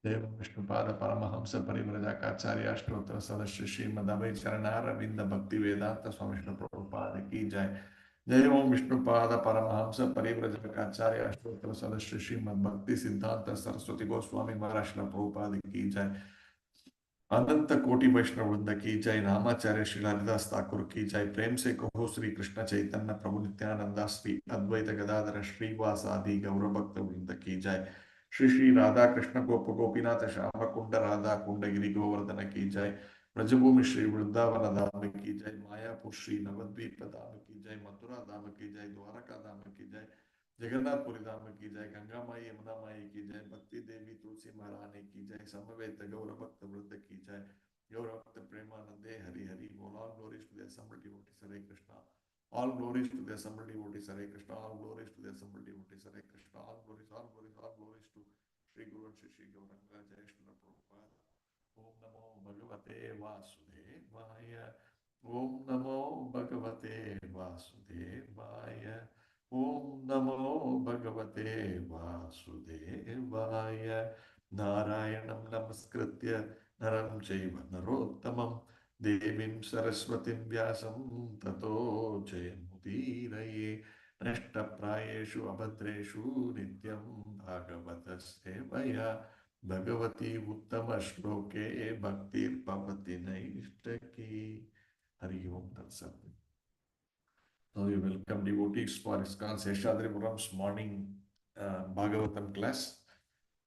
देव विष्णुपाद परमहंस परिव्रजकाचार्य अष्टोत्तर सदस्य श्रीमद अभय चरणारविंद भक्ति वेदांत स्वामी विष्णु प्रभुपाद की जय। जय ओम विष्णुपाद परमहंस परिव्रजकाचार्य अष्टोत्तर सदस्य श्रीमद भक्ति सिद्धांत सरस्वती गोस्वामी महाराज श्रील प्रभुपाद की जय। अनंत कोटि वैष्णव वृंद की जय। नामाचार्य श्री हरिदास ठाकुर की जय। प्रेम से कहो श्री कृष्ण चैतन्य प्रभु नित्यानंदा श्री अद्वैत गदाधर श्रीवास आदि गौर भक्त वृंद की जय। श्री श्री राधा कृष्ण गोप गोपीनाथ श्याम कुंड राधा कुंड गिरि गोवर्धन की जय। ब्रजभूमि श्री वृंदावन धाम की जय। मायापुर श्री नवद्वीप धाम की जय। मथुरा धाम की जय। द्वारका धाम की जय। जगन्नाथपुरी धाम की जय। गंगा माई यमुना माई की जय। भक्ति देवी तुलसी महारानी की जय। समवेत गौर भक्त वृंद की जय। गौर भक्त प्रेमानंदे हरि हरि बोल। All glories to the assembled devotees Hare Krishna. All glories to the assembled devotees Hare Krishna. All glories to the assembled devotees Hare Krishna. All glories, all glories, all glories to Shri Guru and Shri Shri Gauranga. जय श्री प्रभुपाद। ओम नमो भगवते वासुदेवाय। ओम नमो भगवते वासुदेवाय। ओम नमो भगवते वासुदेवाय। नारायणं नमस्कृत्य नरं चैव नरोत्तमं देवीं सरस्वतीं व्यासं ततो जयमुदीरये। नष्टप्रायेषु अभद्रेषु नित्यं भागवतः सेवया भगवती उत्तम श्लोके भक्तिर्भवति नैष्ठकी। हरि ओम तत्सत्। So we welcome devotees for ISKCON Seshadripuram's morning Bhagavatam class.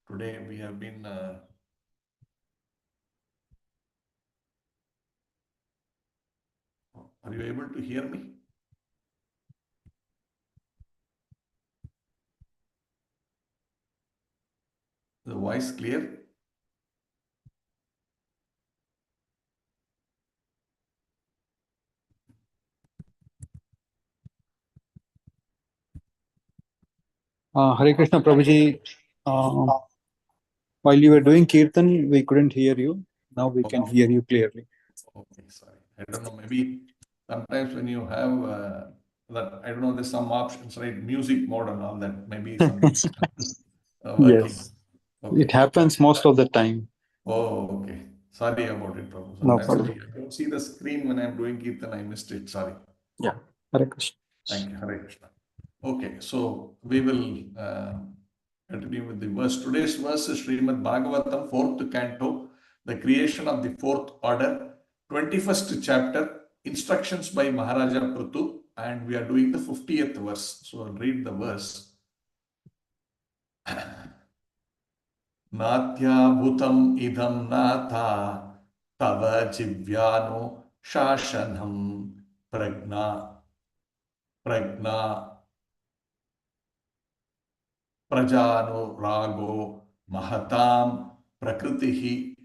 Today we have been are you able to hear me? The voice clear? Hare Krishna Prabhuji, uh, while you were doing Kirtan, we couldn't hear you. Now we can hear you clearly. Okay, sorry. I don't know. Maybe sometimes when you have that, I don't know, there's some options, right? Music mode and all that. Maybe something working. Yes, it Okay. happens most of the time. Oh, okay. Sorry about it, Prabhu. No Sometimes problem. I don't see the screen when I'm doing Kirtan. I missed it. Sorry. Yeah, Hare Krishna. Thank you. Hare Krishna. Okay, so we will continue with the verse. Today's verse is Srimad Bhagavatam, 4th canto, the creation of the fourth order, 21st chapter, instructions by Maharaja Prithu, and we are doing the 50th verse. So I'll read the verse. Natyabhutam idam natha tava jivyano shashanam prajna प्रजानुरागो महताम प्रकृति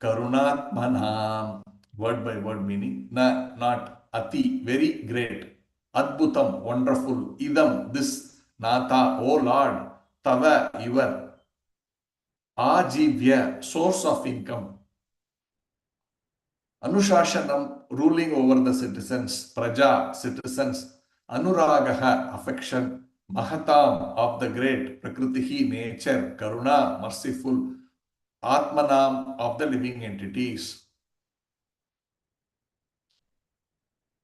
करुणात्मनाम word by word meaning not ati very great adbhutam wonderful idam this nata o lord tava your ajivya source of income Anushashanam, ruling over the citizens, praja, citizens, anuragaha, affection, mahatam, of the great, prakritihi, nature, karuna, merciful, atmanam, of the living entities.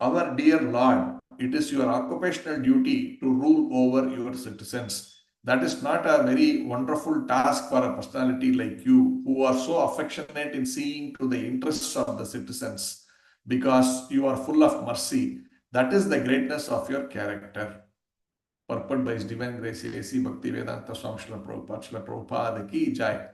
Our dear Lord, it is your occupational duty to rule over your citizens. That is not a very wonderful task for a personality like you, who are so affectionate in seeing to the interests of the citizens, because you are full of mercy. That is the greatness of your character. Purport by His Divine Grace A.C. Bhaktivedanta Swami Srila Prabhupada Ki Jai.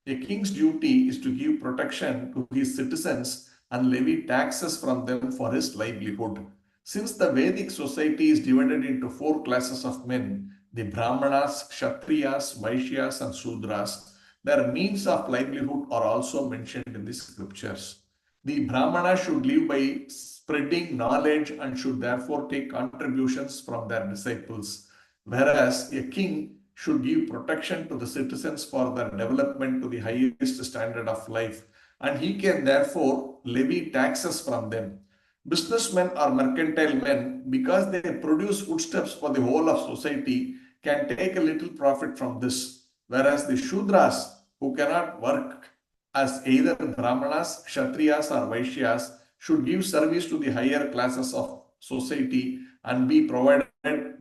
A king's duty is to give protection to his citizens and levy taxes from them for his livelihood. Since the Vedic society is divided into four classes of men, the Brahmanas, Kshatriyas, Vaishyas, and Sudras, their means of livelihood are also mentioned in the scriptures. The Brahmana should live by spreading knowledge and should therefore take contributions from their disciples, whereas a king should give protection to the citizens for their development to the highest standard of life, and he can therefore levy taxes from them. Businessmen or mercantile men, because they produce foodstuffs for the whole of society, can take a little profit from this, whereas the Shudras, who cannot work as either Brahmanas, Kshatriyas, or Vaishyas, should give service to the higher classes of society and be provided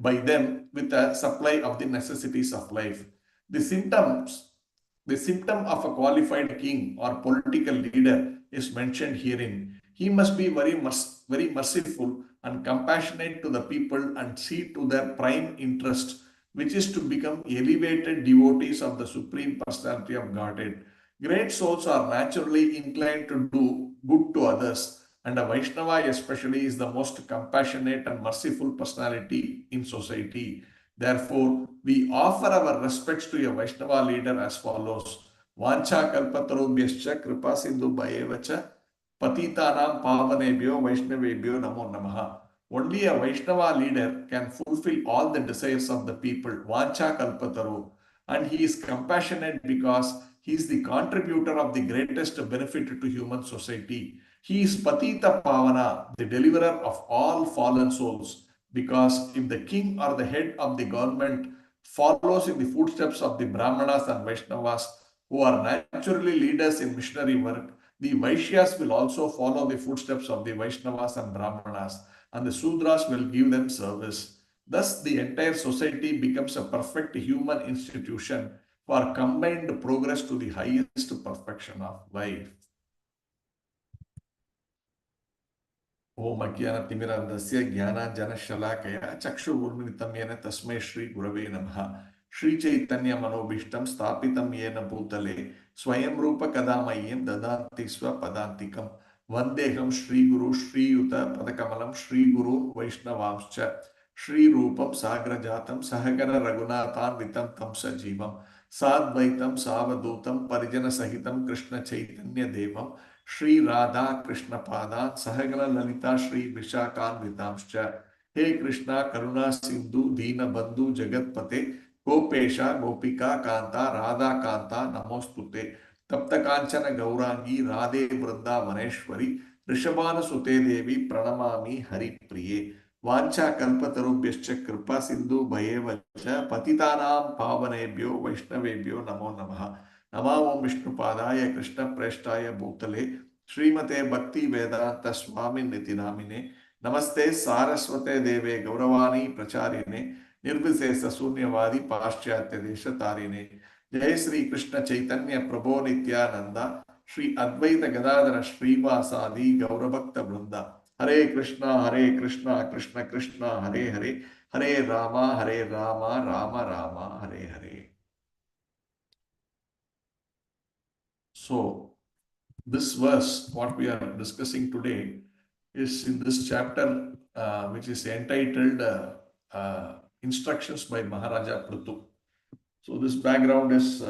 by them with a supply of the necessities of life. The symptoms, the symptom of a qualified king or political leader is mentioned herein. He must be very merciful and compassionate to the people and see to their prime interest, which is to become elevated devotees of the Supreme Personality of Godhead. Great souls are naturally inclined to do good to others, and a Vaishnava especially is the most compassionate and merciful personality in society. Therefore, we offer our respects to a Vaishnava leader as follows. Vancha kalpatarubhyascha kripa sindhu bhayevacha patitanam pavanebhyo vaishnavebhyo namo namaha. Only a Vaishnava leader can fulfill all the desires of the people. Vancha kalpataru. And he is compassionate because he is the contributor of the greatest benefit to human society. He is Patita Pavana, the deliverer of all fallen souls. Because if the king or the head of the government follows in the footsteps of the Brahmanas and Vaishnavas, who are naturally leaders in missionary work, the Vaishyas will also follow the footsteps of the Vaishnavas and Brahmanas, and the Sudras will give them service. Thus, the entire society becomes a perfect human institution for combined progress to the highest perfection of life. ओम अज्ञानतिमिरान्धस्य ज्ञानाञ्जनशलाकया चक्षुरुन्मिलितं येन तस्मै श्रीगुरवे नमः। श्रीचैतन्यमनोभीष्टं स्थापितं येन भूतले स्वयं रूप कदा मह्यं ददाति स्वपदान्तिकं। वन्देऽहं श्रीगुरु श्रीयुतपदकमलं श्रीगुरून् वैष्णवांश्च श्रीरूपं साग्रजातं सहगण रघुनाथान्वितं तं सजीवं साद्वैतं सावधूतं परिजनसहितं कृष्णचैतन्यदेवं श्री राधा कृष्ण पादान् सहगण ललिता श्री विशाखान्वितांश्च। हे कृष्णा करुणा सिंधु दीन बंधु जगतपते गोपेशा गोपिका कांता राधा कांता नमोस्तुते। तप्त कांचन गौरांगी राधे वृंदावनेश्वरी ऋषभानुसुते देवी प्रणमामि हरिप्रिये। वाञ्छा कल्पतरुभ्यश्च कृपा सिंधु भयेव च पतितानां पावनेभ्यो वैष्णवेभ्यो नमो नमः। नमो ओं विष्णुपादाय कृष्णप्रेष्ठाय भूतले श्रीमते भक्ति वेदांत स्वामी निति नामिने नमस्ते सारस्वते देवे गौरवाणी प्रचारिणे निर्विशेष शून्यवादी पाश्चात्य देश तारिणे। जय श्री कृष्ण चैतन्य प्रभो नित्यानंदा श्री अद्वैत गदाधर श्रीवासादि गौरभक्त वृंदा। हरे Krishna Krishna Krishna Hare Hare Hare Ram Ram Ram Hare Hare. So this verse, what we are discussing today, is in this chapter, which is entitled Instructions by Maharaja Prithu. So this background is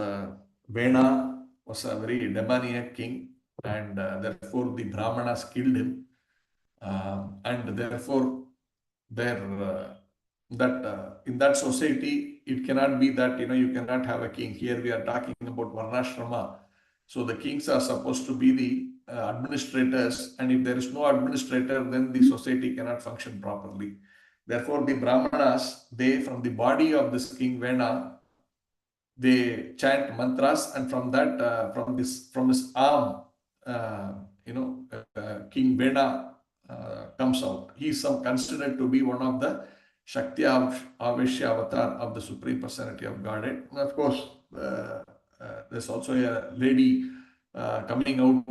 Vena was a very demoniac king, and therefore the Brahmanas killed him, and therefore there that in that society it cannot be that you cannot have a king. Here we are talking about Varnashrama. So the kings are supposed to be the administrators, and if there is no administrator, then the society cannot function properly. Therefore, the Brahmanas, they from the body of this king Vena, they chant mantras, and from that, from his arm, King Vena comes out. He is considered to be one of the Shakti Aveshya avatar of the Supreme Personality of Godhead. And of course, there's also a lady coming out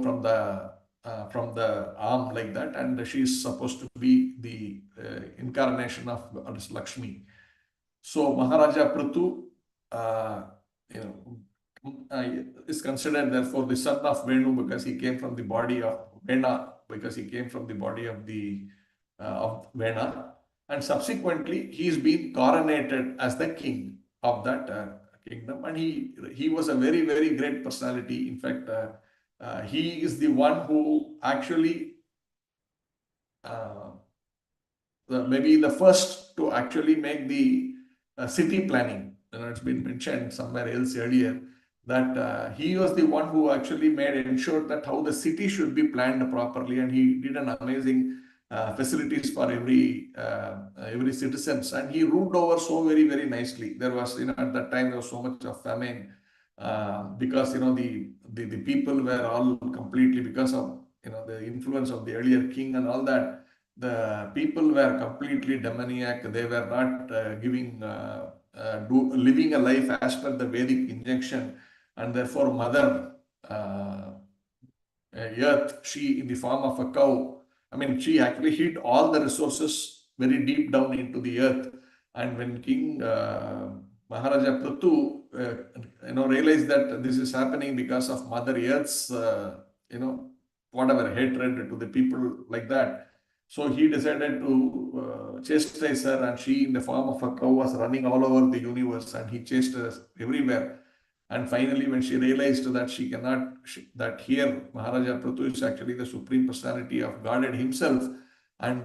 from the arm like that, and she is supposed to be the incarnation of Goddess Lakshmi. So Maharaja Prithu, is considered therefore the son of Venu because he came from the body of Vena, because he came from the body of Vena, and subsequently he's been coronated as the king of that kingdom, and he was a very, very great personality. In fact, he is the one who actually maybe the first to actually make the city planning. It's been mentioned somewhere else earlier that he was the one who actually ensured that how the city should be planned properly, and he did an amazing facilities for every citizens, and he ruled over so very, very nicely. There was at that time there was so much of famine because the people were all completely, because of the influence of the earlier king and all that, the people were completely demoniac. They were not living a life as per the Vedic injunction, and therefore Mother Earth, she in the form of a cow, she actually hid all the resources very deep down into the earth. And when King Maharaja Prithu, realized that this is happening because of Mother Earth's, whatever hatred to the people like that, so he decided to chastise her, and she, in the form of a cow, was running all over the universe, and he chased her everywhere. And finally, when she realized that she cannot, that here Maharaja Prithu is actually the Supreme Personality of Godhead himself, and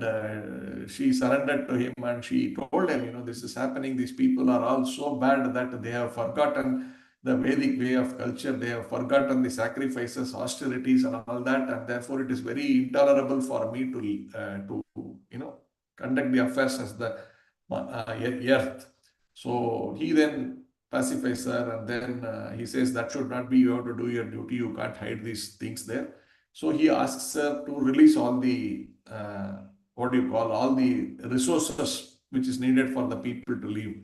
she surrendered to him, and she told him, this is happening. These people are all so bad that they have forgotten the Vedic way of culture. They have forgotten the sacrifices, austerities, and all that, and therefore it is very intolerable for me to conduct the affairs as the earth. So he then pacifies her, and then he says that should not be. You have to do your duty. You can't hide these things there. So he asks her to release all the all the resources which is needed for the people to live.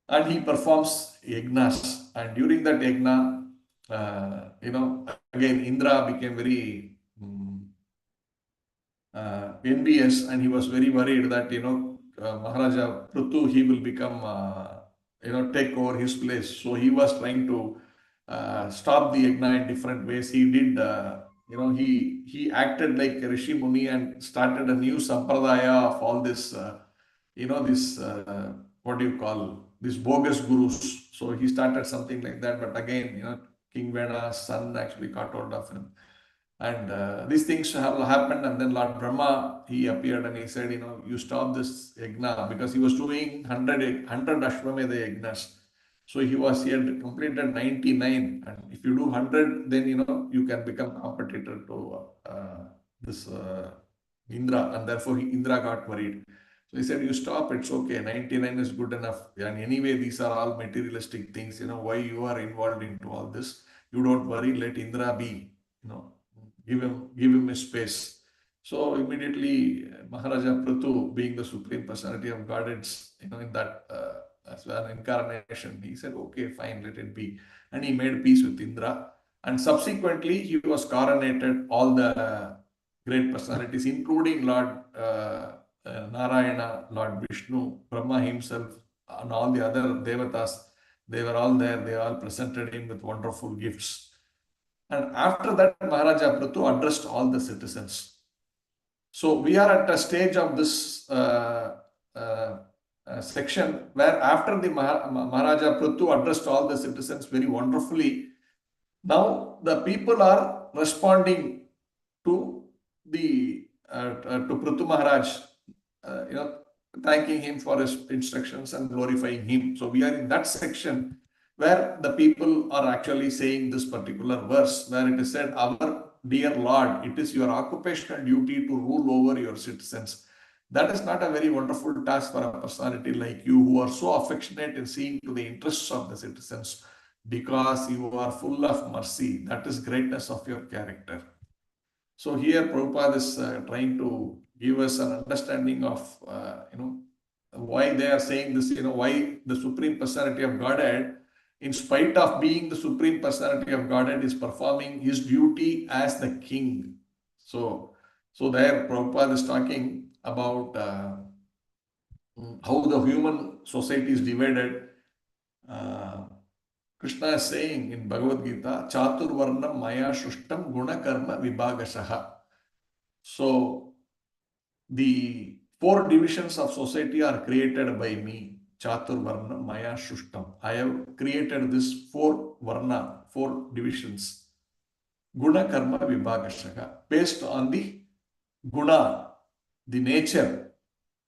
And he performs yagnas, and during that yagna, again Indra became very envious, and he was very worried that, Maharaja Prithu, he will become, take over his place. So he was trying to stop the yajna in different ways. He did, he acted like a Rishi Muni and started a new sampradaya of all this, what do you call, these bogus gurus. So he started something like that. But again, King Vena's son actually caught hold of him. And these things have happened, and then Lord Brahma, he appeared and he said, you stop this yajna, because he was doing 100 Ashwamedha yajnas. So he had completed 99, and if you do 100, then you can become competitor to this Indra, and therefore Indra got worried. So he said, you stop, it's okay, 99 is good enough. And anyway, these are all materialistic things, why you are involved into all this? You don't worry, let Indra be, give him a space. So immediately Maharaja Prithu, being the Supreme Personality of Godheads, in that as an incarnation, he said, okay, fine, let it be. And he made peace with Indra. And subsequently, he was coronated all the great personalities, including Lord Narayana, Lord Vishnu, Brahma himself, and all the other devatas. They were all there. They all presented him with wonderful gifts. And after that, Maharaja Prithu addressed all the citizens. So we are at a stage of this section where after the Maharaja Prithu addressed all the citizens very wonderfully, now the people are responding to the to Prithu Maharaj, thanking him for his instructions and glorifying him. So we are in that section where the people are actually saying this particular verse, where it is said, our dear Lord, it is your occupational duty to rule over your citizens. That is not a very wonderful task for a personality like you, who are so affectionate in seeing to the interests of the citizens, because you are full of mercy. That is greatness of your character. So here Prabhupada is trying to give us an understanding of, why they are saying this, why the Supreme Personality of Godhead, in spite of being the Supreme Personality of Godhead, is performing his duty as the king. So there Prabhupada is talking about how the human society is divided. Krishna is saying in Bhagavad Gita, Chatur Varnam Maya Shushtam Guna Karma Vibhagashaha. So the 4 divisions of society are created by me. Chatur Varnam Maya Shushtam. I have created this 4 Varna, 4 divisions. Guna Karma Vibhagashaha. Based on the Guna, the nature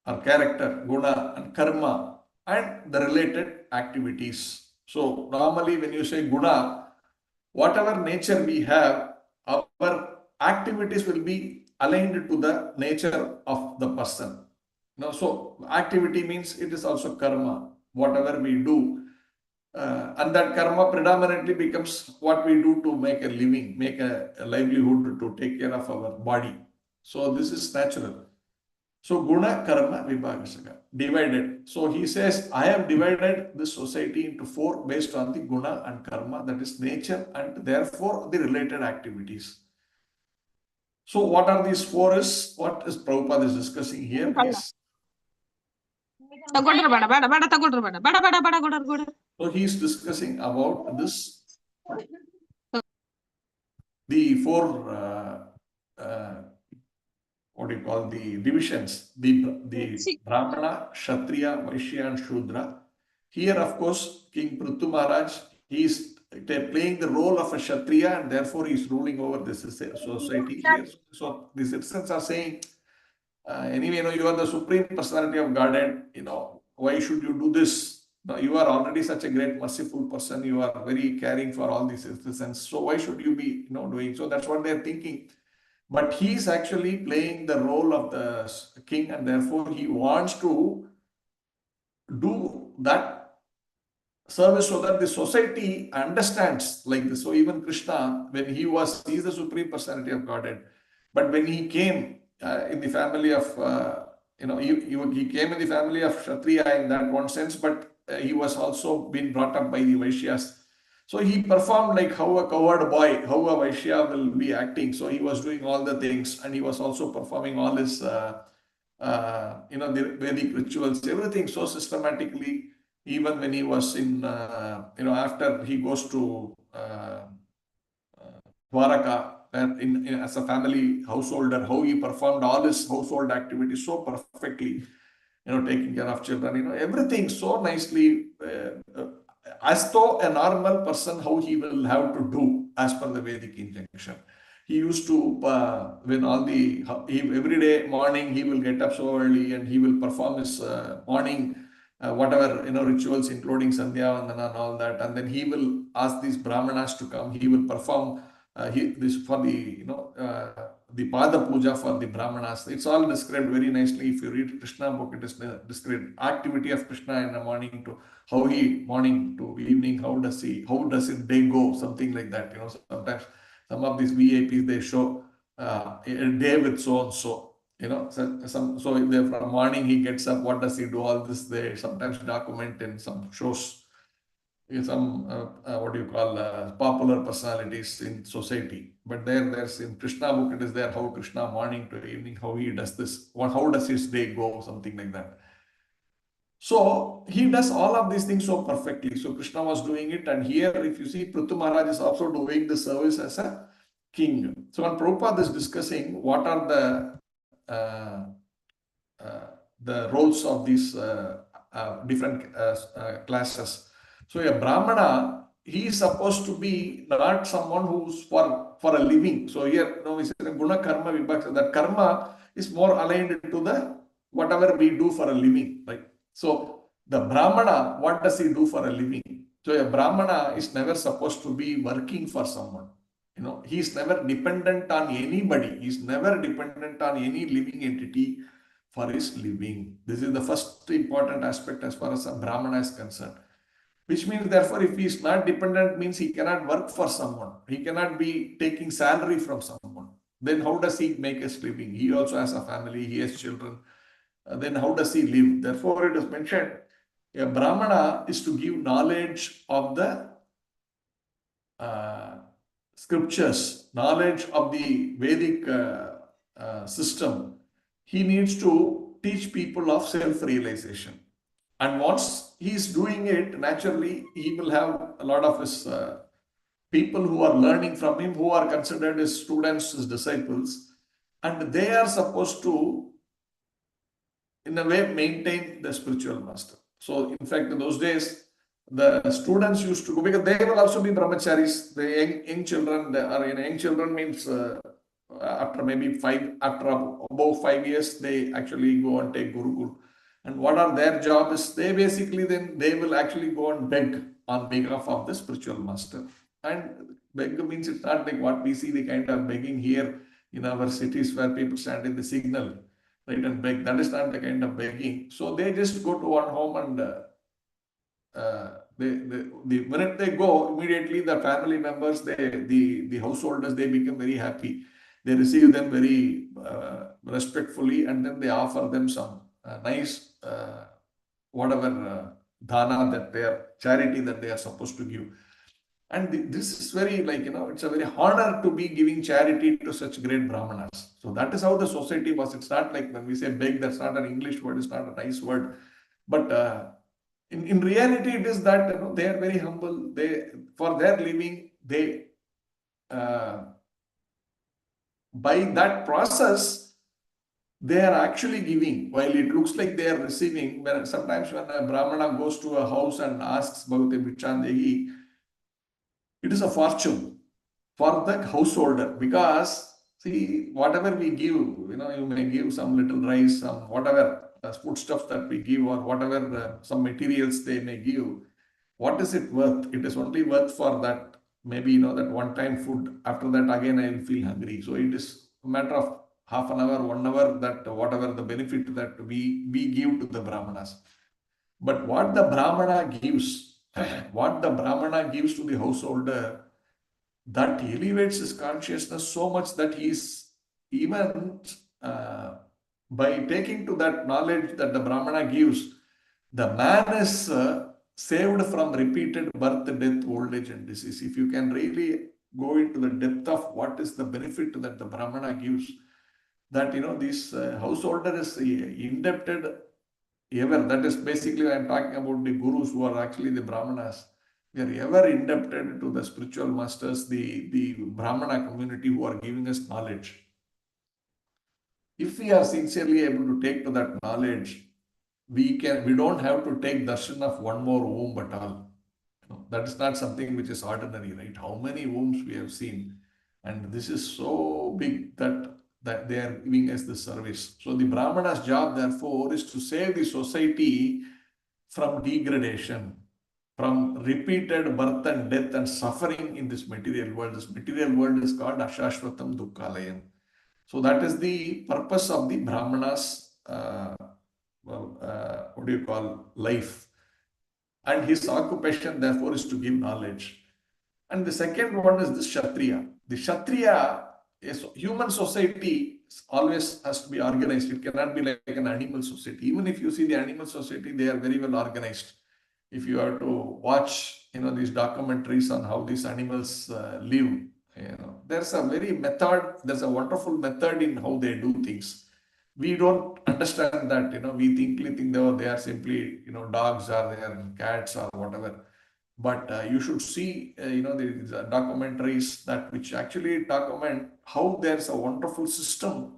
or character, Guna and Karma, and the related activities. So normally when you say Guna, whatever nature we have, our activities will be aligned to the nature of the person. So activity means it is also karma, whatever we do. And that karma predominantly becomes what we do to make a living, make a livelihood, to take care of our body. So this is natural. So guna, karma, vibhagasaka, divided. So he says, I have divided this society into 4 based on the guna and karma, that is nature, and therefore the related activities. So what are these 4 is what is Prabhupada is discussing here is. So he is discussing about this, the 4 what do you call, the divisions, the Brahmana, Kshatriya, Vaishya and Shudra. Here, of course, King Prithu Maharaj, he is playing the role of a Kshatriya, and therefore he is ruling over this society here. So the citizens are saying, anyway, you are the Supreme Personality of Godhead, why should you do this? Now, you are already such a great merciful person, you are very caring for all these citizens, so why should you be doing? So that's what they are thinking. But he is actually playing the role of the king, and therefore he wants to do that service so that the society understands like this. So even Krishna, when he is the Supreme Personality of Godhead, but when he came in the family of, he came in the family of Kshatriya in that one sense, but he was also been brought up by the Vaishyas. So he performed like how a coward boy, how a Vaishya will be acting. So he was doing all the things, and he was also performing all his, the Vedic rituals, everything so systematically. Even when he was in, after he goes to Dwaraka, and as a family householder, how he performed all his household activities so perfectly, taking care of children, everything so nicely, as though a normal person, how he will have to do as per the Vedic injunction. He used to, when every day morning, he will get up so early and he will perform his morning, whatever, rituals, including Sandhya Vandana and all that. And then he will ask these Brahmanas to come. He will perform this for the Pada Puja for the Brahmanas. It's all described very nicely. If you read Krishna book, it is described activity of Krishna in the morning to how he morning to evening, how does his day go, something like that. Sometimes some of these VIPs they show a day with so and so. So if from morning he gets up, what does he do? All this they sometimes document in some shows. Some what do you call popular personalities in society, but there's in Krishna book it is there how Krishna morning to evening how he does this, how does his day go, something like that. So he does all of these things so perfectly. So Krishna was doing it, and here if you see Prithu Maharaj is also doing the service as a king. So when Prabhupada is discussing what are uh, the roles of these different classes. So a Brahmana, he is supposed to be not someone who's for a living. So here, we say guna karma vibhaksa. That karma is more aligned to the whatever we do for a living, right? So the Brahmana, what does he do for a living? So a Brahmana is never supposed to be working for someone. He is never dependent on anybody. He is never dependent on any living entity for his living. This is the first important aspect as far as a Brahmana is concerned. Which means, therefore, if he is not dependent, means he cannot work for someone. He cannot be taking salary from someone. Then how does he make his living? He also has a family, he has children. Then how does he live? Therefore, it is mentioned, a Brahmana is to give knowledge of the scriptures, knowledge of the Vedic system. He needs to teach people of self-realization. And once he is doing it, naturally, he will have a lot of his people who are learning from him, who are considered his students, his disciples, and they are supposed to, in a way, maintain the spiritual master. So, in fact, in those days, the students used to go, because they will also be brahmacharis, the young children, young children means after above 5 years, they actually go and take Gurukul. And what are their jobs? They basically then they will actually go and beg on behalf of the spiritual master. And beg means it's not like what we see the kind of begging here in our cities where people stand in the signal, right, and beg. That is not the kind of begging. So they just go to one home and the minute they go, immediately the family members, the householders, they become very happy. They receive them very respectfully, and then they offer them some nice whatever dana that they are charity that they are supposed to give. And this is very it's a very honor to be giving charity to such great brahmanas. So that is how the society was. It's not like when we say beg, that's not an English word, it's not a nice word, but in reality, it is that they are very humble. They for their living, they by that process, they are actually giving. While it looks like they are receiving, sometimes when a Brahmana goes to a house and asks Bhagavate Bhichandehi, it is a fortune for the householder, because see, whatever we give, you may give some little rice, some whatever foodstuffs that we give, or whatever some materials they may give. What is it worth? It is only worth for that, maybe that one time food. After that, again I will feel hungry. So it is a matter of half an hour, 1 hour, that whatever the benefit that we give to the Brahmanas. But what the Brahmana gives, what the Brahmana gives to the householder, that elevates his consciousness so much that he is even by taking to that knowledge that the Brahmana gives, the man is saved from repeated birth, death, old age, and disease. If you can really go into the depth of what is the benefit that the Brahmana gives, that this householder is indebted ever. That is basically I am talking about the gurus who are actually the Brahmanas. We are ever indebted to the spiritual masters, the Brahmana community who are giving us knowledge. If we are sincerely able to take to that knowledge, we don't have to take darshan of one more womb at all. That is not something which is ordinary, right? How many wombs we have seen, and this is so big that they are giving us the service. So the Brahmana's job, therefore, is to save the society from degradation, from repeated birth and death and suffering in this material world. This material world is called Ashashvatam Dukkalayam. So that is the purpose of the Brahmana's what do you call, life. And his occupation, therefore, is to give knowledge. And the second one is the Kshatriya. The Kshatriya is human society always has to be organized. It cannot be like an animal society. Even if you see the animal society, they are very well organized. If you have to watch, these documentaries on how these animals live, there's a wonderful method in how they do things. We don't understand that, we think they are simply, dogs or they are cats or whatever. But you should see, the documentaries which actually document how there's a wonderful system.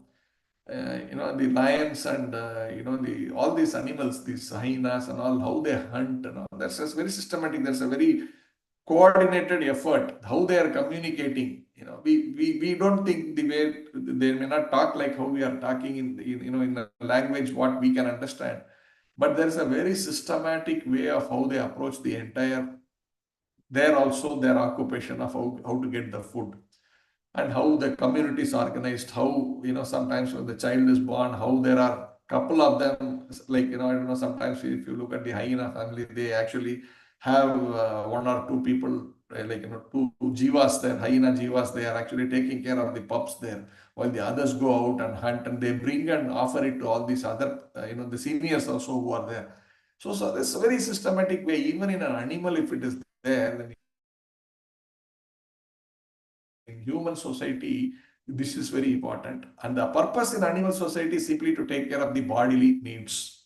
The lions and all these animals, these hyenas and all, how they hunt and all. That's just very systematic. There's a very coordinated effort. How they are communicating. We don't think the way they may not talk like how we are talking in a language what we can understand. But there's a very systematic way of how they approach the entire. There also their occupation of how to get the food, and how the community is organized, how, sometimes when the child is born, how there are couple of them, like, I don't know, sometimes if you look at the hyena family, they actually have one or two people, two jivas there, hyena jivas, they are actually taking care of the pups there, while the others go out and hunt, and they bring and offer it to all these other, the seniors also who are there. So there's a very systematic way, even in an animal, if it is there, then in human society, this is very important. And the purpose in animal society is simply to take care of the bodily needs,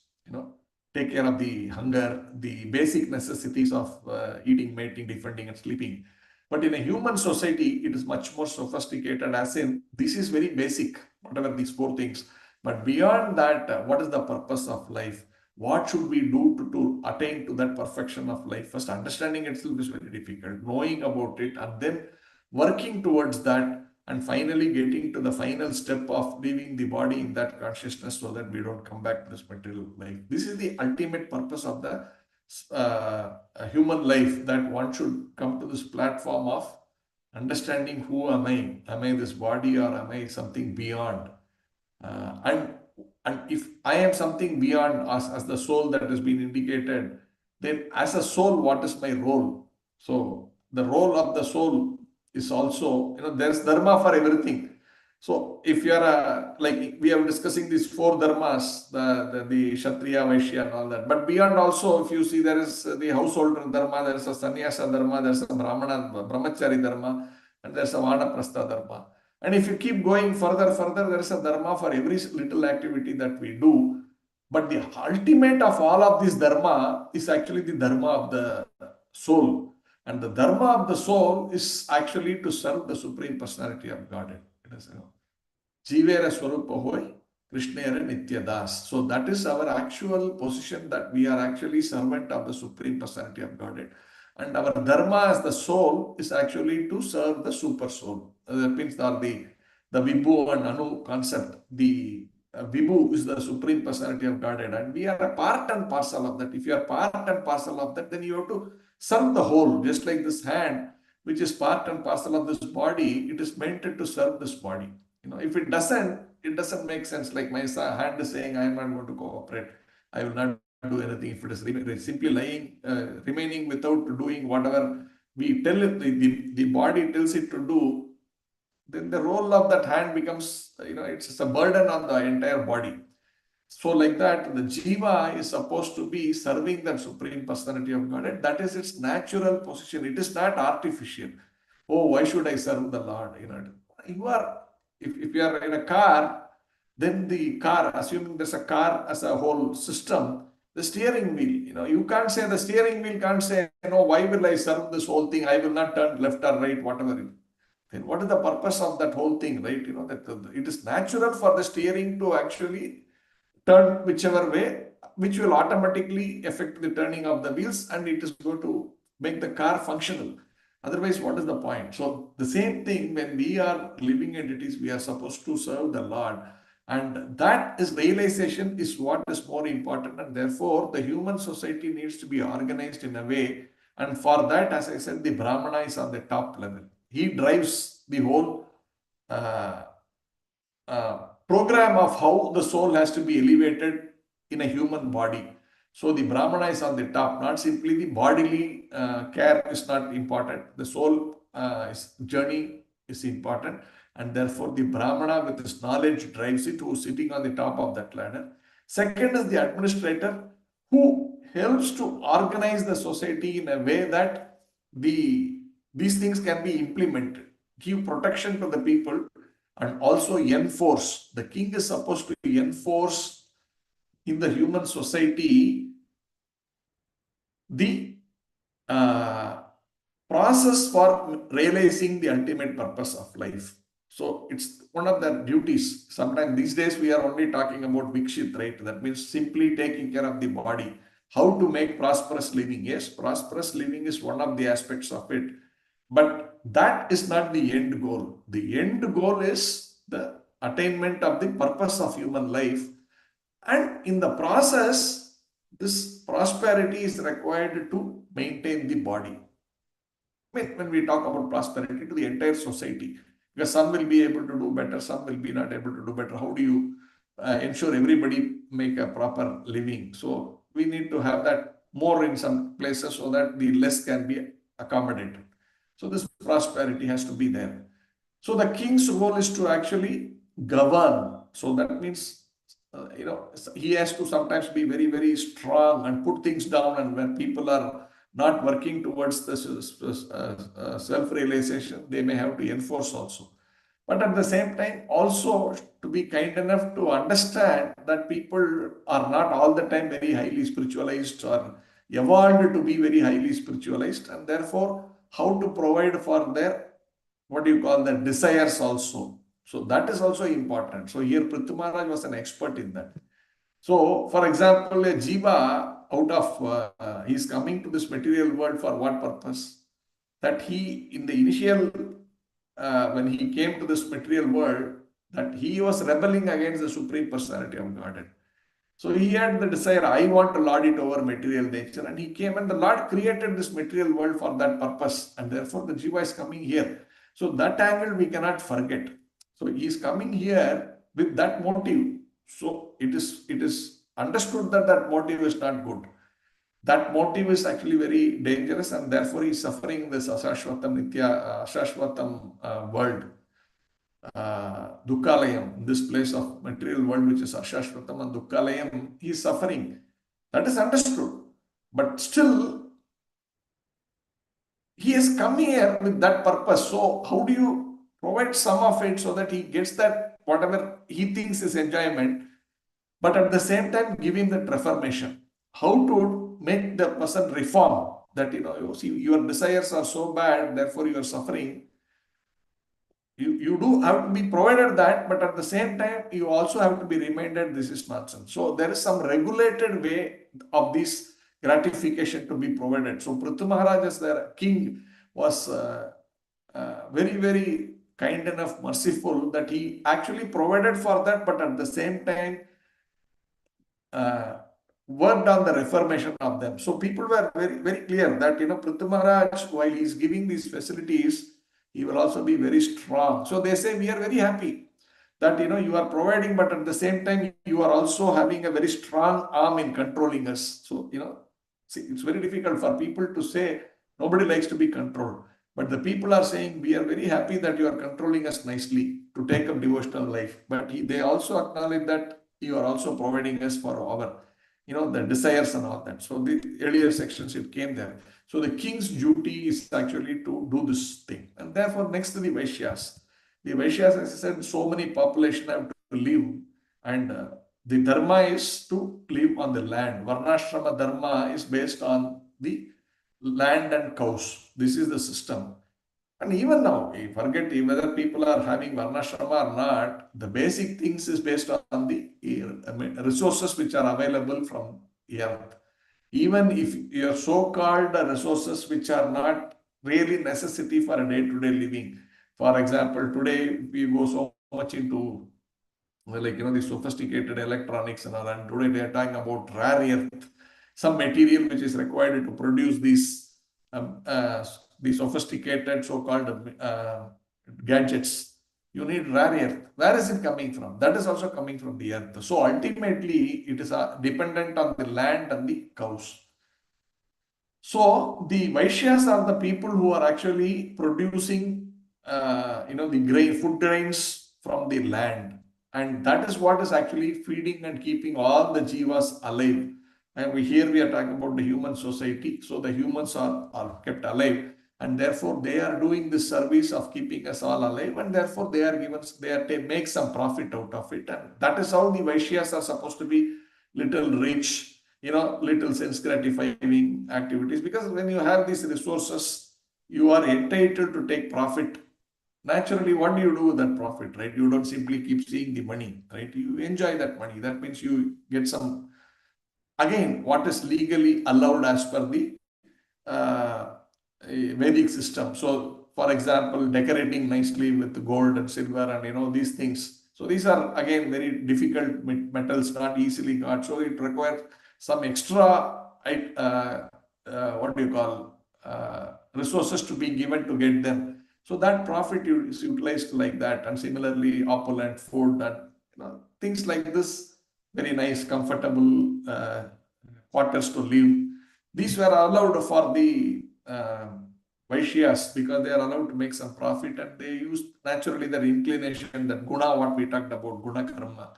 take care of the hunger, the basic necessities of eating, mating, defending, and sleeping. But in a human society, it is much more sophisticated, as in, this is very basic, whatever these four things. But beyond that, what is the purpose of life? What should we do to attain to that perfection of life? First, understanding itself is very difficult. Knowing about it and then working towards that, and finally getting to the final step of leaving the body in that consciousness so that we don't come back to this material life. This is the ultimate purpose of the human life, that one should come to this platform of understanding who am I? Am I this body, or am I something beyond? And if I am something beyond as the soul that has been indicated, then as a soul, what is my role? So the role of the soul is also, there's dharma for everything. So if you are like we are discussing these four dharmas, the Kshatriya, Vaishya and all that. But beyond also, if you see, there is the householder dharma, there is a sannyasa dharma, there is a Brahmana, brahmachari dharma, and there is a vanaprastha dharma. And if you keep going further, there is a dharma for every little activity that we do. But the ultimate of all of this dharma is actually the dharma of the soul. And the dharma of the soul is actually to serve the Supreme Personality of Godhead. It is, Jivera Swarupa Hoy, Krishnera Nitya Das. So that is our actual position, that we are actually servant of the Supreme Personality of Godhead. And our dharma as the soul is actually to serve the super soul. That means the Vibhu and Anu concept. The Vibhu is the Supreme Personality of Godhead, and we are a part and parcel of that. If you are part and parcel of that, then you have to serve the whole. Just like this hand, which is part and parcel of this body, it is meant to serve this body. If it doesn't make sense. Like my hand is saying, I am not going to cooperate, I will not do anything. If it is simply lying, remaining without doing whatever we tell it, the body tells it to do, then the role of that hand becomes, it's a burden on the entire body. So like that, the Jiva is supposed to be serving that Supreme Personality of Godhead. That is its natural position. It is not artificial. Oh, why should I serve the Lord? You are, if you are in a car, then the car, assuming there's a car as a whole system, the steering wheel, you can't say, the steering wheel can't say, why will I serve this whole thing? I will not turn left or right, whatever. Then what is the purpose of that whole thing, right? That it is natural for the steering to actually turn whichever way, which will automatically affect the turning of the wheels, and it is going to make the car functional. Otherwise, what is the point? So the same thing, when we are living entities, we are supposed to serve the Lord. And that is realization is what is more important. And therefore, the human society needs to be organized in a way. And for that, as I said, the Brahmana is on the top level. He drives the whole program of how the soul has to be elevated in a human body. So the Brahmana is on the top, not simply the bodily care is not important. The soul journey is important, and therefore the Brahmana with his knowledge drives it, who is sitting on the top of that ladder. Second is the administrator, who helps to organize the society in a way that these things can be implemented, give protection to the people, and also enforce. The king is supposed to enforce in the human society the process for realizing the ultimate purpose of life. So it's one of the duties. Sometimes these days we are only talking about Vikshit, right? That means simply taking care of the body. How to make prosperous living. Yes, prosperous living is one of the aspects of it. But that is not the end goal. The end goal is the attainment of the purpose of human life. And in the process, this prosperity is required to maintain the body. When we talk about prosperity to the entire society, because some will be able to do better, some will be not able to do better. How do you ensure everybody make a proper living? So we need to have that more in some places so that the less can be accommodated. So this prosperity has to be there. So the king's role is to actually govern. So that means, he has to sometimes be very, very strong and put things down. And when people are not working towards the self-realization, they may have to enforce also. But at the same time, also to be kind enough to understand that people are not all the time very highly spiritualized or evolved to be very highly spiritualized, and therefore how to provide for their, what do you call, the desires also. So that is also important. So here Prithu Maharaj was an expert in that. So for example, a jiva out of, he is coming to this material world for what purpose? That he, in the initial, when he came to this material world, that he was rebelling against the Supreme Personality of Godhead. So he had the desire, I want to lord it over material nature. And he came, and the Lord created this material world for that purpose. And therefore the jiva is coming here. So that angle we cannot forget. So he is coming here with that motive. So it is understood that that motive is not good. That motive is actually very dangerous, and therefore he is suffering this Ashashvatam Nitya, Ashashvatam world. Dukkalayam, this place of material world which is Ashashvatam and Dukkalayam, he is suffering. That is understood. But still, he has come here with that purpose. So how do you provide some of it so that he gets that whatever he thinks is enjoyment, but at the same time give him that reformation? How to make the person reform? That, you see, your desires are so bad, therefore you are suffering. You do have to be provided that, but at the same time, you also have to be reminded this is nonsense. So there is some regulated way of this gratification to be provided. So Prithu Maharaj, as the king, was very, very kind enough, merciful, that he actually provided for that, but at the same time, worked on the reformation of them. So people were very, very clear that, Prithu Maharaj, while he is giving these facilities, he will also be very strong. So they say, we are very happy that, you are providing, but at the same time, you are also having a very strong arm in controlling us. So, see, it's very difficult for people to say, nobody likes to be controlled. But the people are saying, we are very happy that you are controlling us nicely to take up devotional life. But they also acknowledge that you are also providing us for our, the desires and all that. So the earlier sections it came there. So the king's duty is actually to do this thing. And therefore, next to the Vaishyas. The Vaishyas, as I said, so many population have to live, and the dharma is to live on the land. Varnashrama dharma is based on the land and cows. This is the system. And even now, forget whether people are having varnashrama or not, the basic things is based on the resources which are available from earth. Even if your so-called resources which are not really necessity for a day-to-day living. For example, today we go so much into the sophisticated electronics and all, and today they are talking about rare earth, some material which is required to produce these sophisticated so-called gadgets. You need rare earth. Where is it coming from? That is also coming from the earth. So ultimately, it is dependent on the land and the cows. So the Vaishyas are the people who are actually producing, the food grains from the land. And that is what is actually feeding and keeping all the jivas alive. And here we are talking about the human society. So the humans are kept alive. And therefore, they are doing this service of keeping us all alive. And therefore, they make some profit out of it. And that is how the Vaishyas are supposed to be little rich, little sense gratifying activities. Because when you have these resources, you are entitled to take profit. Naturally, what do you do with that profit, right? You don't simply keep seeing the money, right? You enjoy that money. That means you get some, again, what is legally allowed as per the uh, Vedic system. So, for example, decorating nicely with gold and silver and these things. So these are again very difficult metals, not easily got. So it requires some extra, what do you call, resources to be given to get them. So that profit is utilized like that. And similarly, opulent food and things like this, very nice, comfortable quarters to live. These were allowed for the Vaishyas because they are allowed to make some profit, and they use naturally their inclination, that guna, what we talked about, guna karma.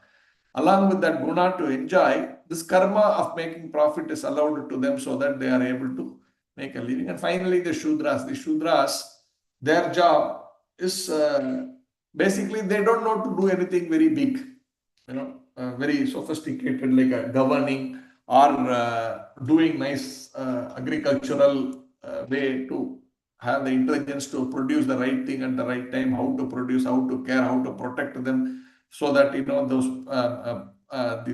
Along with that guna to enjoy, this karma of making profit is allowed to them so that they are able to make a living. And finally, the Shudras, their job is basically they don't know to do anything very big, very sophisticated like governing or doing nice agricultural way to have the intelligence to produce the right thing at the right time, how to produce, how to care, how to protect them, so that those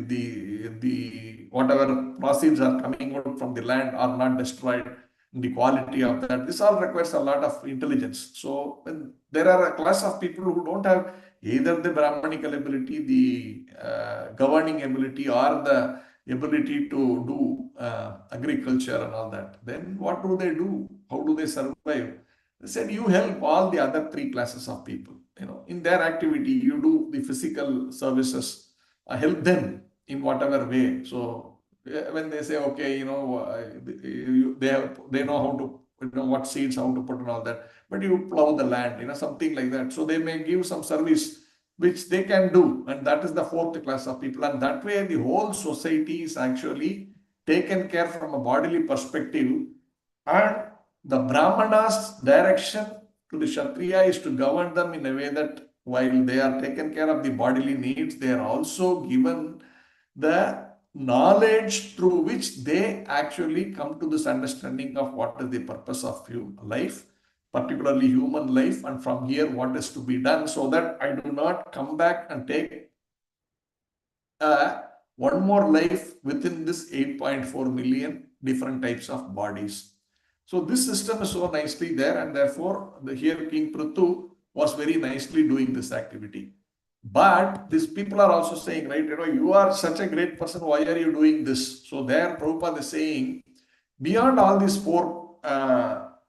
the whatever proceeds are coming out from the land are not destroyed. The quality of that, this all requires a lot of intelligence. So when there are a class of people who don't have either the Brahmanical ability, the governing ability, or the ability to do agriculture and all that, then what do they do? How do they survive? They said, you help all the other three classes of people. In their activity, you do the physical services, help them in whatever way. So when they say, okay, they know how to, what seeds, how to put and all that, but you plow the land, something like that. So they may give some service which they can do, and that is the fourth class of people. And that way, the whole society is actually taken care from a bodily perspective, and the Brahmana's direction to the Kshatriya is to govern them in a way that while they are taken care of the bodily needs, they are also given the knowledge through which they actually come to this understanding of what is the purpose of life, particularly human life, and from here what is to be done, so that I do not come back and take one more life within this 8.4 million different types of bodies. So this system is so nicely there, and therefore here King Prithu was very nicely doing this activity. But these people are also saying, right, you are such a great person, why are you doing this? So there Prabhupada is saying, beyond all these four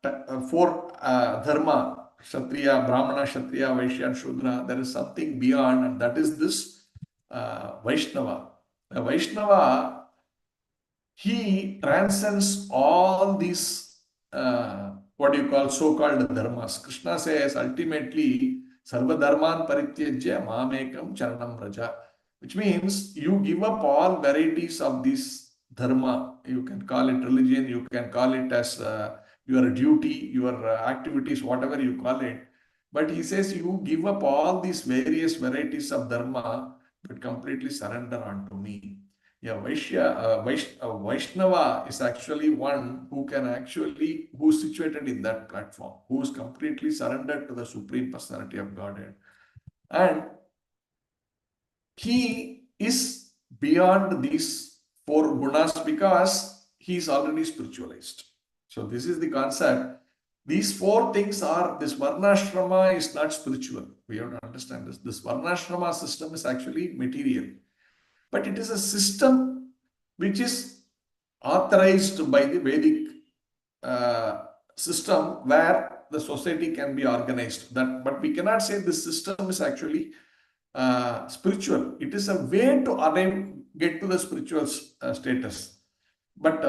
dharma, Kshatriya, Brahmana, Kshatriya, Vaishya, and Shudra, there is something beyond, and that is this Vaishnava. The Vaishnava, he transcends all these, what do you call, so-called dharmas. Krishna says ultimately, Sarva dharman parityajya mamekam charanam raja. which means you give up all varieties of this dharma. You can call it religion, you can call it as your duty, your activities, whatever you call it. But he says you give up all these various varieties of dharma, but completely surrender unto me. Yeah, Vaishnava is actually one who can actually, who's situated in that platform, who is completely surrendered to the Supreme Personality of Godhead. And he is beyond these four gunas because he is already spiritualized. So this is the concept. These four things are, this varnashrama is not spiritual. We have to understand this. This varnashrama system is actually material. But it is a system which is authorized by the Vedic system where the society can be organized. But we cannot say this system is actually spiritual. It is a way to get to the spiritual status. But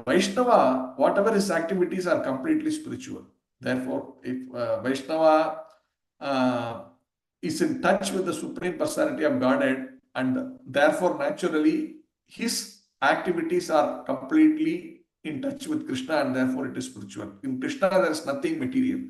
Vaishnava, whatever his activities are completely spiritual. Therefore, if Vaishnava is in touch with the Supreme Personality of Godhead, and therefore naturally his activities are completely in touch with Krishna, and therefore it is spiritual. In Krishna, there is nothing material.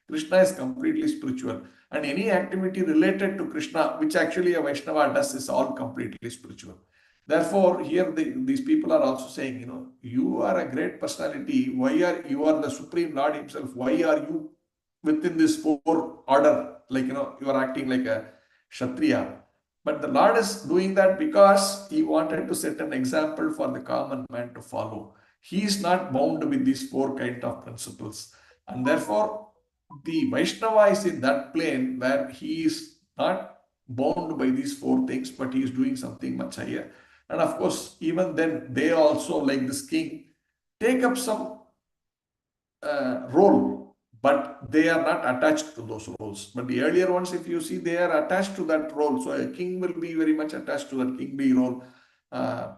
Krishna is completely spiritual. And any activity related to Krishna, which actually a Vaishnava does, is all completely spiritual. Therefore, here these people are also saying, you are a great personality. You are the Supreme Lord himself. Why are you within this four order? Like, you are acting like a Kshatriya. But the Lord is doing that because he wanted to set an example for the common man to follow. He is not bound with these four kind of principles. And therefore, the Vaishnava is in that plane where he is not bound by these four things, but he is doing something much higher. And of course, even then, they also, like this king, take up some role, but they are not attached to those roles. But the earlier ones, if you see, they are attached to that role. So a king will be very much attached to that kingly role.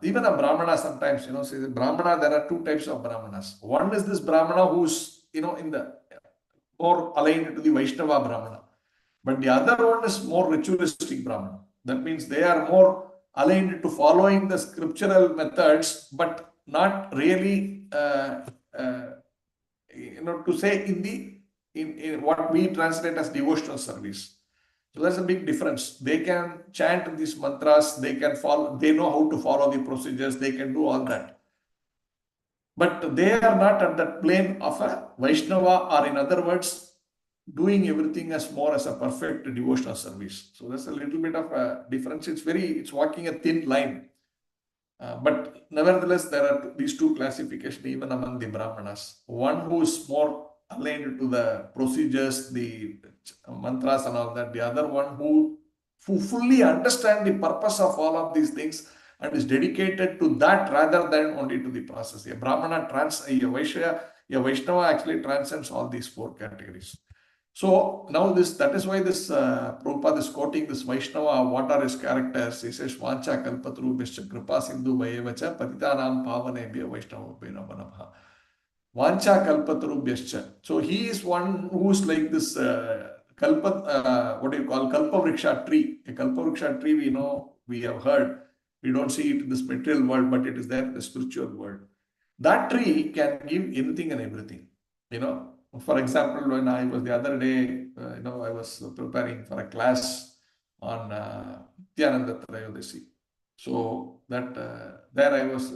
Even a Brahmana sometimes, says Brahmana, there are two types of Brahmanas. One is this Brahmana who's, in the more aligned to the Vaishnava Brahmana. But the other one is more ritualistic Brahmana. That means they are more aligned to following the scriptural methods, but not really, to say in what we translate as devotional service. So there's a big difference. They can chant these mantras, they can follow, they know how to follow the procedures, they can do all that. But they are not at that plane of a Vaishnava, or in other words, doing everything as more as a perfect devotional service. So there's a little bit of a difference. It's walking a thin line. But nevertheless, there are these two classifications even among the Brahmanas. One who is more aligned to the procedures, the mantras and all that. The other one who fully understand the purpose of all of these things and is dedicated to that rather than only to the process. A Brahmana, a Vaishnava actually transcends all these four categories. So now that is why this Prabhupada is quoting this Vaishnava, what are his characters? He says, Vancha kalpatarubhyascha kripa sindhu bhayevacha patitanam pavanebhya Vaishnavabhya namaha. Vancha kalpatarubhyascha. So he is one who is like this what do you call, kalpavriksha tree. A kalpavriksha tree, we have heard. We don't see it in this material world, but it is there in the spiritual world. That tree can give anything and everything, For example, when I was the other day, I was preparing for a class on Nityananda Trayodasi. So that there I was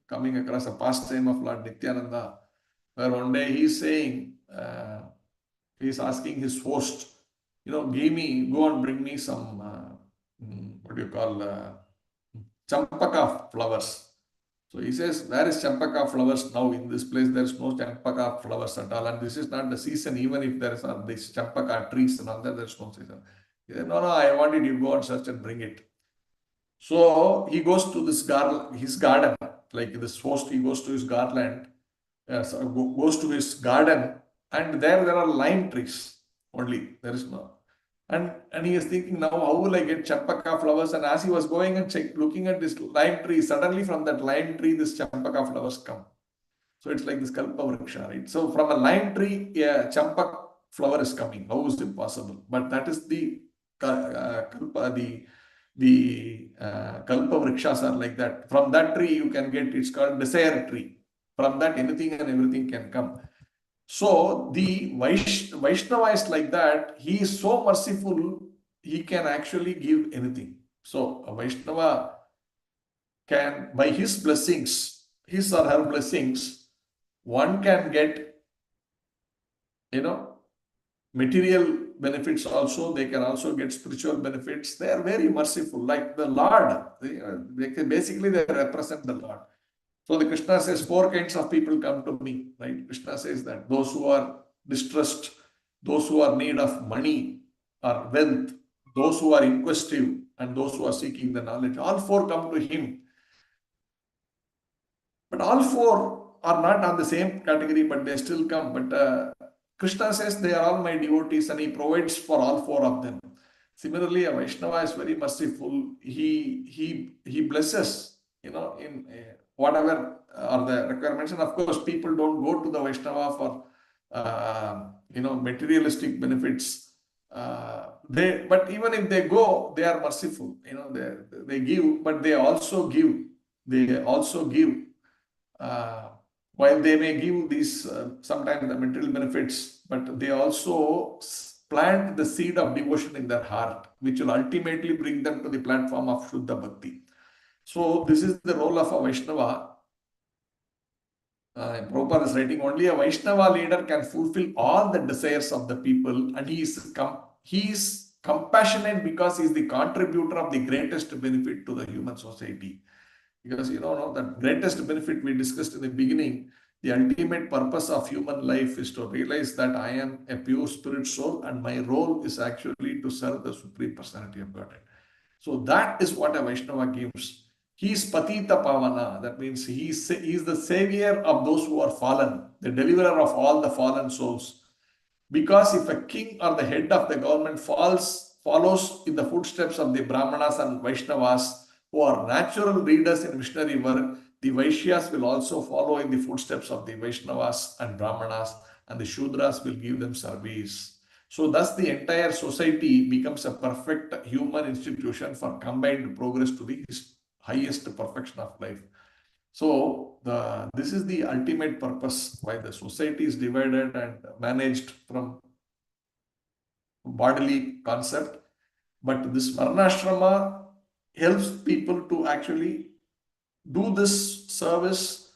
coming across a pastime of Lord Nityananda, where one day he's saying, he's asking his host, go and bring me some, what do you call, champaka flowers. So he says, where is champaka flowers now? In this place, there is no champaka flowers at all. And this is not the season, even if there are these champaka trees and all that, there's no season. He said, no, I wanted you to go and search and bring it. So he goes to his garden, like this host, he goes to his garland, goes to his garden, and there are lime trees only. There is no. And he is thinking, now how will I get champaka flowers? And as he was going and looking at this lime tree, suddenly from that lime tree, this champaka flowers come. So it's like this kalpa vriksha, right? So from a lime tree, champak flower is coming. How is it possible? But that is the the kalpa vrikshas are like that. From that tree you can get, it's called desire tree. From that anything and everything can come. So the Vaishnava is like that. He is so merciful, he can actually give anything. So a Vaishnava can, by his blessings, his or her blessings, one can get, material benefits also. They can also get spiritual benefits. They are very merciful, like the Lord. Basically, they represent the Lord. So the Krishna says, four kinds of people come to me, right? Krishna says that those who are distressed, those who are in need of money or wealth, those who are inquisitive, and those who are seeking the knowledge. All four come to him. But all four are not on the same category, but they still come. But Krishna says they are all my devotees, and he provides for all four of them. Similarly, a Vaishnava is very merciful. He blesses, in whatever are the requirements. And of course, people don't go to the Vaishnava for materialistic benefits. But even if they go, they are merciful. They give, but they also give. They also give. While they may give these sometimes the material benefits, but they also plant the seed of devotion in their heart, which will ultimately bring them to the platform of Shuddha Bhakti. So this is the role of a Vaishnava. Prabhupada is writing, only a Vaishnava leader can fulfill all the desires of the people, and he is compassionate because he is the contributor of the greatest benefit to the human society. Because the greatest benefit we discussed in the beginning, the ultimate purpose of human life is to realize that I am a pure spirit soul and my role is actually to serve the Supreme Personality of Godhead. So that is what a Vaishnava gives. He is Patita Pavana. That means he is the savior of those who are fallen, the deliverer of all the fallen souls. Because if a king or the head of the government follows in the footsteps of the Brahmanas and Vaishnavas, who are natural leaders in missionary work, the Vaishyas will also follow in the footsteps of the Vaishnavas and Brahmanas, and the Shudras will give them service. So thus the entire society becomes a perfect human institution for combined progress to the highest perfection of life. So this is the ultimate purpose why the society is divided and managed from bodily concept. But this Varnashrama helps people to actually do this service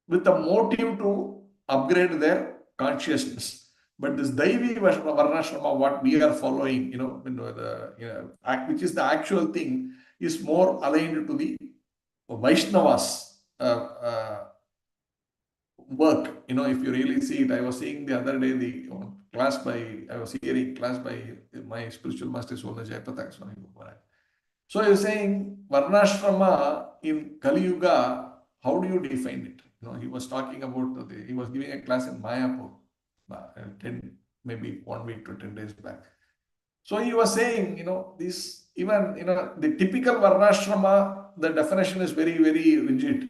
with a motive to upgrade their consciousness. But this Daivi Varnashrama, what we are following, which is the actual thing, is more aligned to the Vaishnavas work. If you really see it, I was seeing the other day I was hearing class by my spiritual master Sona Jayapataka Swami Maharaj. So he was saying Varnashrama in Kali Yuga, how do you define it? He was talking about he was giving a class in Mayapur, maybe 1 week to 10 days back. So he was saying, this even the typical Varnashrama, the definition is very, very rigid,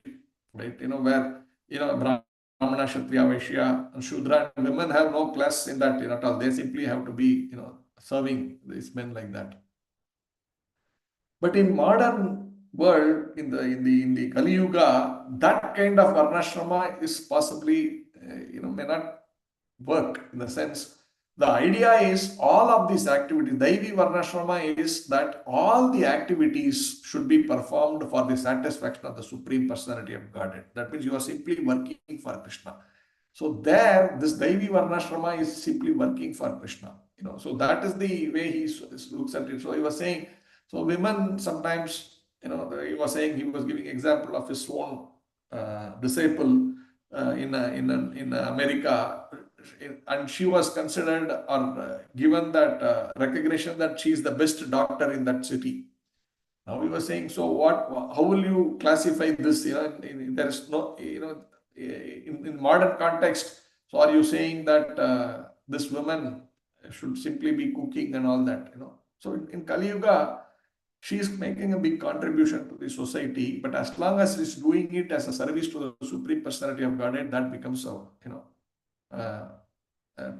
right? Where Brahmana, Kshatriya, Vaishya, and Shudra, and women have no class in that at all. They simply have to be, serving these men like that. But in modern world, in the Kali Yuga, that kind of Varnashrama is possibly, may not work in the sense. The idea is all of these activities, Daivi Varnashrama is that all the activities should be performed for the satisfaction of the Supreme Personality of Godhead. That means you are simply working for Krishna. So there, this Daivi Varnashrama is simply working for Krishna. So that is the way he looks at it. So he was saying, so women sometimes, he was saying, he was giving example of his own disciple in America, and she was considered or given that recognition that she is the best doctor in that city. Now we were saying, so how will you classify this? There is no, in modern context. So are you saying that this woman should simply be cooking and all that? So in Kali Yuga, she is making a big contribution to the society, but as long as she's doing it as a service to the Supreme Personality of Godhead, that becomes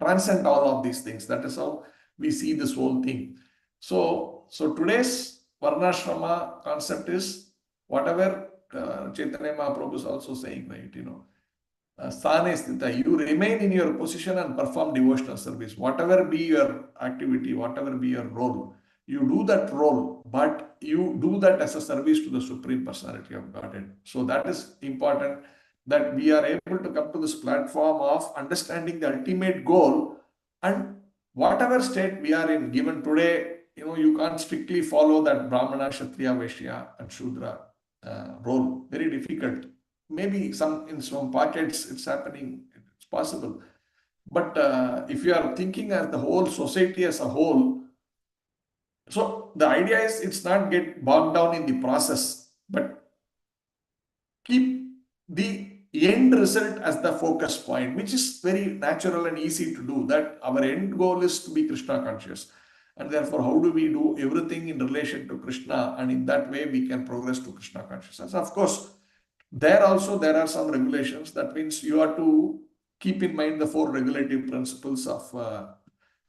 transcend all of these things. That is how we see this whole thing. So today's Varnashrama concept is whatever Chaitanya Mahaprabhu is also saying, right? Sthane sthita, you remain in your position and perform devotional service. Whatever be your activity, whatever be your role, you do that role, but you do that as a service to the Supreme Personality of Godhead. So that is important, that we are able to come to this platform of understanding the ultimate goal, and whatever state we are in, given today, you can't strictly follow that Brahmana, Kshatriya, Vaishya and Shudra role. Very difficult. Maybe in some pockets it's happening, it's possible. But if you are thinking as the whole society as a whole, so the idea is it's not get bogged down in the process, but keep the end result as the focus point, which is very natural and easy to do. That our end goal is to be Krishna conscious. And therefore, how do we do everything in relation to Krishna? And in that way, we can progress to Krishna consciousness. Of course, there also there are some regulations. That means you have to keep in mind the 4 regulative principles of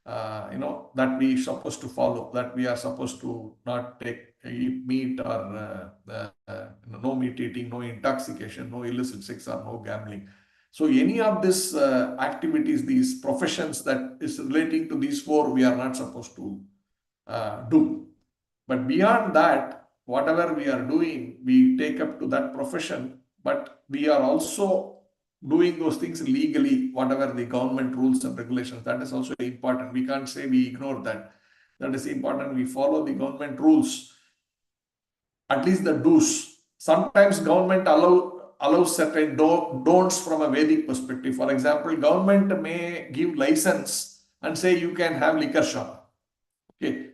that we supposed to follow. That we are supposed to not eat meat, or no meat eating, no intoxication, no illicit sex, or no gambling. So any of these activities, these professions that is relating to these 4, we are not supposed to do. But beyond that, whatever we are doing, we take up to that profession, but we are also doing those things legally, whatever the government rules and regulations. That is also important. We can't say we ignore that. That is important. We follow the government rules, at least the do's. Sometimes government allows certain don'ts from a Vedic perspective. For example, government may give license and say you can have liquor shop. Okay.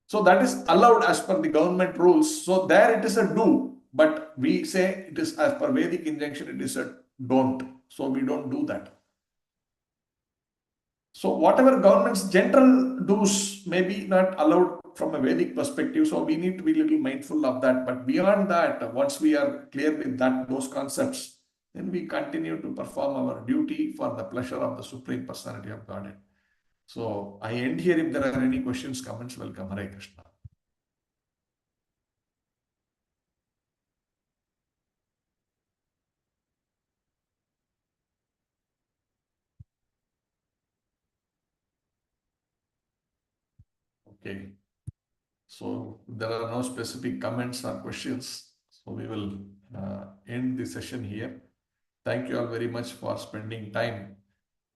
So that is allowed as per the government rules. So there it is a do, but we say it is as per Vedic injunction, it is a don't. So we don't do that. So whatever government's general do's may be not allowed from a Vedic perspective. So we need to be a little mindful of that. But beyond that, once we are clear with those concepts, then we continue to perform our duty for the pleasure of the Supreme Personality of Godhead. So I end here. If there are any questions, comments, welcome. Hare Krishna. Okay. So there are no specific comments or questions. So we will end the session here. Thank you all very much for spending time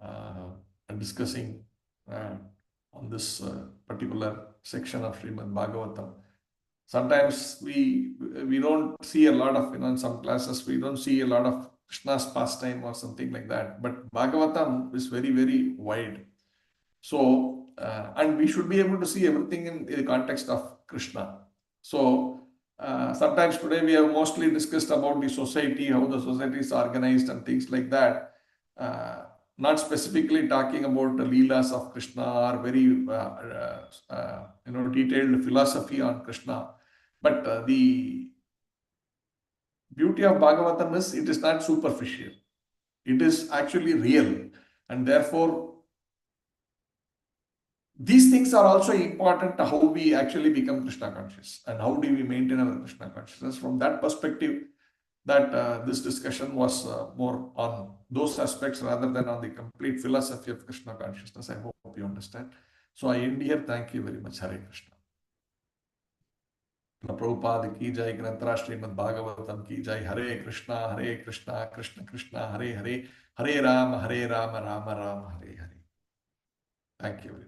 and discussing on this particular section of Srimad Bhagavatam. Sometimes we don't see a lot of, in some classes, we don't see a lot of Krishna's pastime or something like that. But Bhagavatam is very, very wide. So, and we should be able to see everything in the context of Krishna. So, sometimes today we have mostly discussed about the society, how the society is organized and things like that. Not specifically talking about the Leelas of Krishna or very detailed philosophy on Krishna. But the beauty of Bhagavatam is it is not superficial. It is actually real. And therefore, these things are also important to how we actually become Krishna conscious and how do we maintain our Krishna consciousness. From that perspective, that this discussion was more on those aspects rather than on the complete philosophy of Krishna consciousness. I hope you understand. So I end here. Thank you very much. Hare Krishna. Prabhupada ki jai, Granthra Srimad Bhagavatam ki jai. Hare Krishna, Krishna Krishna, Hare Hare, Hare Rama, Rama Rama, Hare Hare. Thank you.